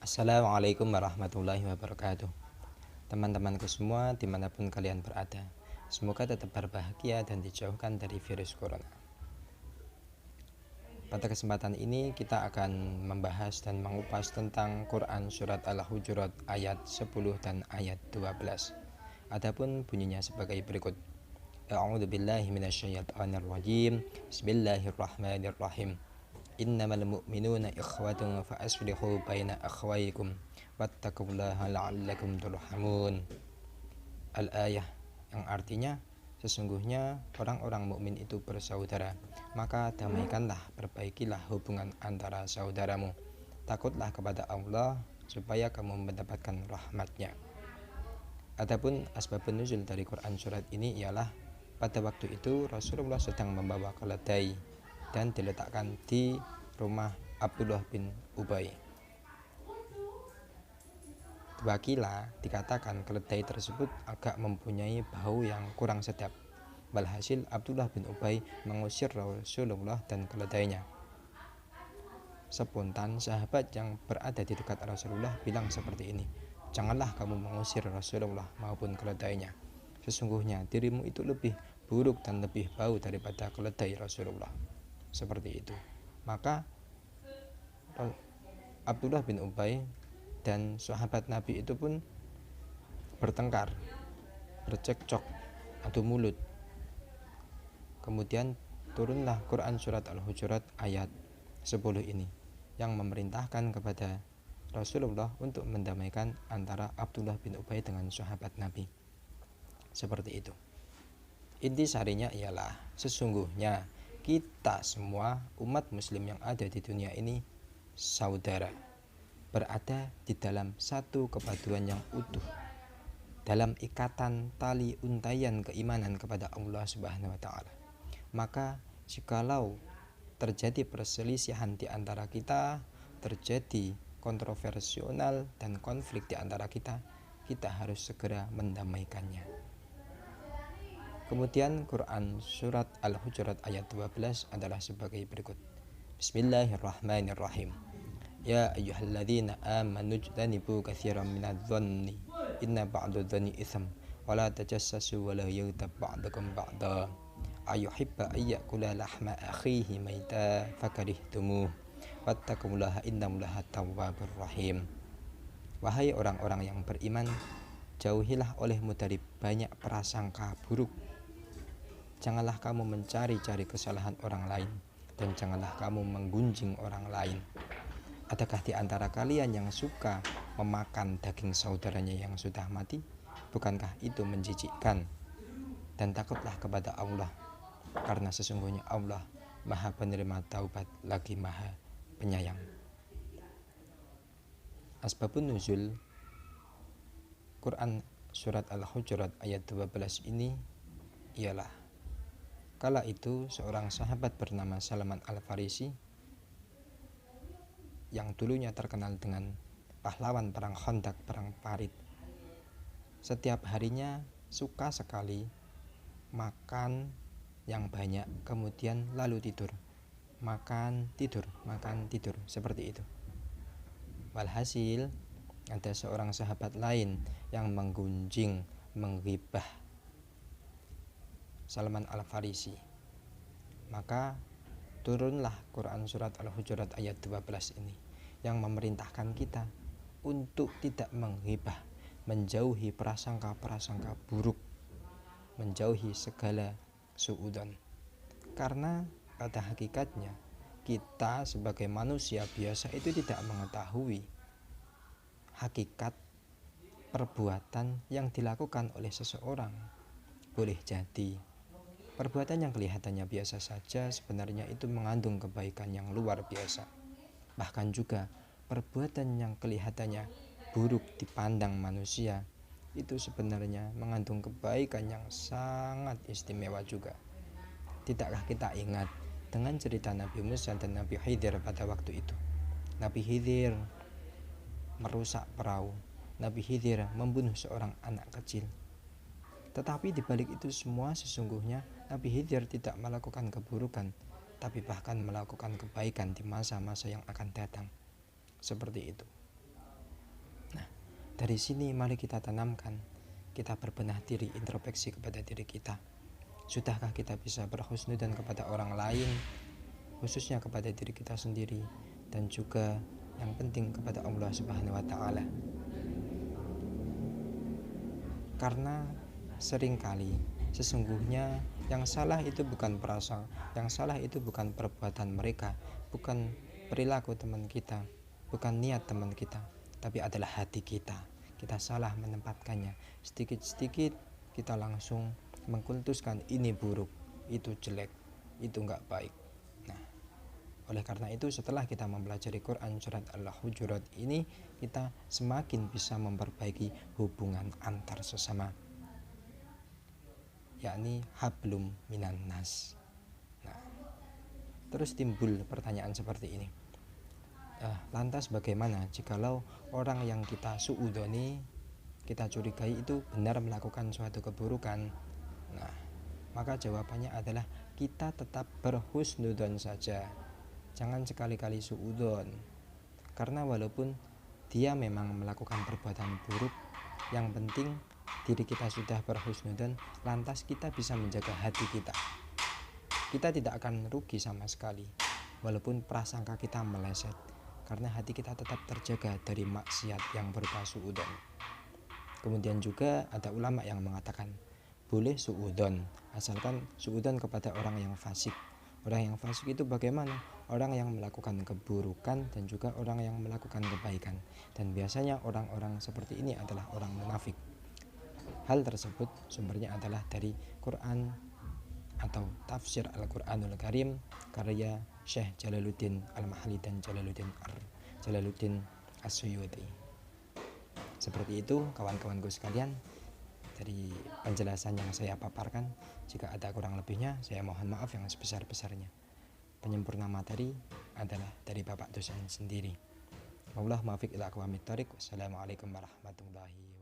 Assalamualaikum warahmatullahi wabarakatuh. Teman-temanku semua dimanapun kalian berada, semoga tetap berbahagia dan dijauhkan dari virus corona. Pada kesempatan ini kita akan membahas dan mengupas tentang Quran Surat Al-Hujurat ayat 10 dan ayat 12. Adapun bunyinya sebagai berikut. A'udzubillahi minasyaitonirrajim. Bismillahirrahmanirrahim. Innamal mu'minuna ikhwatun fa aslihu baina akhwaykum wattaqullaha la'allakum turhamun. Al-ayah, yang artinya sesungguhnya orang-orang mukmin itu bersaudara, maka damaikanlah, perbaikilah hubungan antara saudaramu. Takutlah kepada Allah supaya kamu mendapatkan rahmatnya. Adapun asbabun nuzul dari Quran surat ini ialah pada waktu itu Rasulullah sedang membawa keledai dan diletakkan di rumah Abdullah bin Ubay. Wakila dikatakan keledai tersebut agak mempunyai bau yang kurang sedap. Walhasil Abdullah bin Ubay mengusir Rasulullah dan keledainya. Spontan sahabat yang berada di dekat Rasulullah bilang seperti ini, "Janganlah kamu mengusir Rasulullah maupun keledainya. Sesungguhnya dirimu itu lebih buruk dan lebih bau daripada keledai Rasulullah." Seperti itu. Maka Abdullah bin Ubay dan sahabat Nabi itu pun bertengkar, bercekcok, adu mulut. Kemudian turunlah Quran surat Al-Hujurat ayat 10 ini yang memerintahkan kepada Rasulullah untuk mendamaikan antara Abdullah bin Ubay dengan sahabat Nabi. Seperti itu. Inti sarinya ialah sesungguhnya kita semua umat muslim yang ada di dunia ini saudara, berada di dalam satu kepaduan yang utuh, dalam ikatan tali untaian keimanan kepada Allah Subhanahu wa taala. Maka jikalau terjadi perselisihan di antara kita, terjadi kontroversial dan konflik di antara kita, kita harus segera mendamaikannya. Kemudian Quran surat Al-Hujurat ayat 12 adalah sebagai berikut. Bismillahirrahmanirrahim. Ya ayyuhalladzina amanu jtanibu katsiran minadh-dhanni inna ba'dadh-dhanni itsam wa la tajassasu wa la yaghtab ba'dukum ba'da ayuhibba ayyakula lahma akhihi maita fakarihtumuh wattaqullaha innallaha tawwabur rahim. Wahai orang-orang yang beriman, jauhilah olehmu dari banyak prasangka buruk. Janganlah kamu mencari-cari kesalahan orang lain, dan janganlah kamu menggunjing orang lain. Adakah di antara kalian yang suka memakan daging saudaranya yang sudah mati? Bukankah itu menjijikkan? Dan takutlah kepada Allah, karena sesungguhnya Allah Maha penerima taubat lagi Maha penyayang. Asbabun nuzul Quran surat Al-Hujurat ayat 12 ini ialah kala itu seorang sahabat bernama Salman Al-Farisi yang dulunya terkenal dengan pahlawan perang Khandaq, perang Parit, setiap harinya suka sekali makan yang banyak, kemudian lalu tidur, makan tidur, seperti itu. Walhasil ada seorang sahabat lain yang menggunjing, menghibah Salman Al-Farisi. Maka turunlah Quran surat Al-Hujurat ayat 12 ini yang memerintahkan kita untuk tidak menghibah, menjauhi prasangka-prasangka buruk, menjauhi segala suudzon. Karena pada hakikatnya kita sebagai manusia biasa itu tidak mengetahui hakikat perbuatan yang dilakukan oleh seseorang. Boleh jadi perbuatan yang kelihatannya biasa saja sebenarnya itu mengandung kebaikan yang luar biasa. Bahkan juga perbuatan yang kelihatannya buruk dipandang manusia itu sebenarnya mengandung kebaikan yang sangat istimewa juga. Tidakkah kita ingat dengan cerita Nabi Musa dan Nabi Khidir pada waktu itu? Nabi Khidir merusak perahu, Nabi Khidir membunuh seorang anak kecil. Tetapi di balik itu semua sesungguhnya Nabi Khidir tidak melakukan keburukan, tapi bahkan melakukan kebaikan di masa-masa yang akan datang. Seperti itu. Dari sini mari kita tanamkan, kita berbenah diri, introspeksi kepada diri kita. Sudahkah kita bisa berhusnudzon kepada orang lain, khususnya kepada diri kita sendiri, dan juga yang penting kepada Allah Subhanahu wa Ta'ala? Karena seringkali sesungguhnya yang salah itu bukan perasaan, yang salah itu bukan perbuatan mereka, bukan perilaku teman kita, bukan niat teman kita, tapi adalah hati kita. Kita salah menempatkannya. Sedikit-sedikit kita langsung mengkultuskan ini buruk, itu jelek, itu enggak baik. Nah, oleh karena itu setelah kita mempelajari Quran surat Al-Hujurat ini, kita semakin bisa memperbaiki hubungan antar sesama, yakni hablum minan nas. Nah, terus timbul pertanyaan seperti ini. Lantas bagaimana jikalau orang yang kita suudoni, kita curigai itu benar melakukan suatu keburukan? Nah, maka jawabannya adalah kita tetap berhusnudzon saja. Jangan sekali-kali suudzon. Karena walaupun dia memang melakukan perbuatan buruk, yang penting diri kita sudah berhusnudzon, lantas kita bisa menjaga hati kita. Kita tidak akan rugi sama sekali walaupun prasangka kita meleset, karena hati kita tetap terjaga dari maksiat yang berupa suudzon. Kemudian juga ada ulama yang mengatakan boleh suudzon, asalkan suudzon kepada orang yang fasik. Orang yang fasik itu bagaimana? Orang yang melakukan keburukan dan juga orang yang melakukan kebaikan. Dan biasanya orang-orang seperti ini adalah orang munafik. Hal tersebut sumbernya adalah dari Quran atau tafsir Al-Quranul Karim karya Syekh Jalaluddin Al-Mahali dan Jalaluddin As-Suyuti. Seperti itu kawan-kawanku sekalian, dari penjelasan yang saya paparkan. Jika ada kurang lebihnya, saya mohon maaf yang sebesar-besarnya. Penyempurna materi adalah dari Bapak dosen sendiri. Wallahu muwaffiq ila aqwamit thoriq. Wassalamualaikum warahmatullahi wabarakatuh.